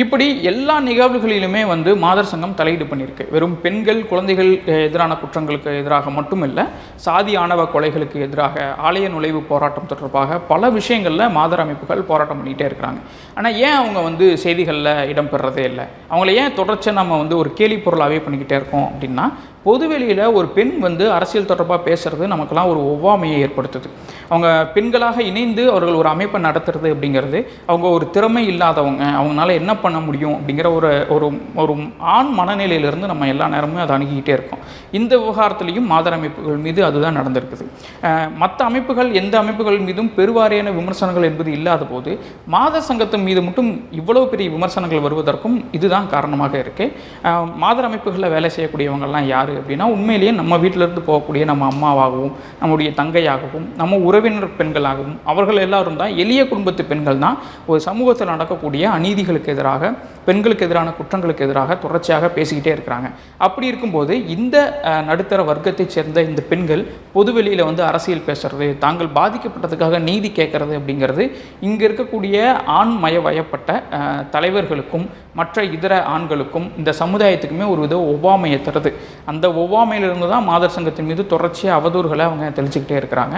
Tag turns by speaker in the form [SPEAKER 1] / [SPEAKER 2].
[SPEAKER 1] இப்படி எல்லா நிகழ்வுகளிலுமே மாதர் சங்கம் தலையீடு பண்ணியிருக்கு. வெறும் பெண்கள், குழந்தைகள் எதிரான குற்றங்களுக்கு எதிராக மட்டும் இல்ல, சாதி ஆணவ கொலைகளுக்கு எதிராக, ஆலய நுழைவு போராட்டம் தொடர்பாக பல விஷயங்கள்ல மாதர் அமைப்புகள் போராட்டம் பண்ணிகிட்டே இருக்கிறாங்க. ஆனால் ஏன் அவங்க செய்திகளில் இடம்பெறதே இல்லை? அவங்கள ஏன் தொடர்ச்சியாக நம்ம ஒரு கேலி பொருளாகவே பண்ணிக்கிட்டே இருக்கோம் அப்படின்னா, பொதுவெளியில் ஒரு பெண் அரசியல் தொடர்பாக பேசுகிறது நமக்கெல்லாம் ஒரு ஒவ்வாமையை ஏற்படுத்துது. அவங்க பெண்களாக இணைந்து அவர்கள் ஒரு அமைப்பை நடத்துறது அப்படிங்கிறது, அவங்க ஒரு திறமை இல்லாதவங்க, அவங்களால என்ன பண்ண முடியும் அப்படிங்கிற ஒரு ஒரு ஒரு ஆண் மனநிலையிலிருந்து நம்ம எல்லா நேரமும் அதை அணுகிக்கிட்டே இருக்கோம். இந்த விவகாரத்துலேயும் மாதர் அமைப்புகள் மீது அதுதான் நடந்திருக்குது. மற்ற அமைப்புகள் எந்த அமைப்புகள் மீதும் பெருவாரியான விமர்சனங்கள் என்பது இல்லாத போது, மாதர் சங்கத்தின் மீது மட்டும் இவ்வளவு பெரிய விமர்சனங்கள் வருவதற்கும் இதுதான் காரணமாக இருக்குது. மாதர் அமைப்புகளில் வேலை செய்யக்கூடியவங்கள்லாம் யார் அப்படின்னா, உண்மையிலேயே நம்ம வீட்டிலிருந்து போகக்கூடிய நம்ம அம்மாவாகவும், நம்முடைய தங்கையாகவும், நம்ம உறவினர் பெண்களாகவும், அவர்கள் எல்லாரும் தான் எளிய குடும்பத்து பெண்கள் தான் ஒரு சமூகத்தில் நடக்கக்கூடிய அநீதிகளுக்கு எதிராக, பெண்களுக்கு எதிரான குற்றங்களுக்கு எதிராக தொடர்ச்சியாக பேசிக்கிட்டே இருக்கிறாங்க. அப்படி இருக்கும்போது இந்த நடுத்தர வர்க்கத்தைச் சேர்ந்த இந்த பெண்கள் பொதுவெளியில் அரசியல் பேசுறது, தாங்கள் பாதிக்கப்பட்டதுக்காக நீதி கேட்கறது அப்படிங்கிறது இங்கே இருக்கக்கூடிய ஆண்மயவயப்பட்ட தலைவர்களுக்கும் மற்ற இதர ஆண்களுக்கும் இந்த சமுதாயத்துக்குமே ஒரு வித ஒவ்வாமையை தருது. அந்த ஒவ்வாமையிலிருந்து தான் மாதர் சங்கத்தின் மீது தொடர்ச்சியாக அவதூறுகளை அவங்க தெளிச்சுக்கிட்டே இருக்கிறாங்க.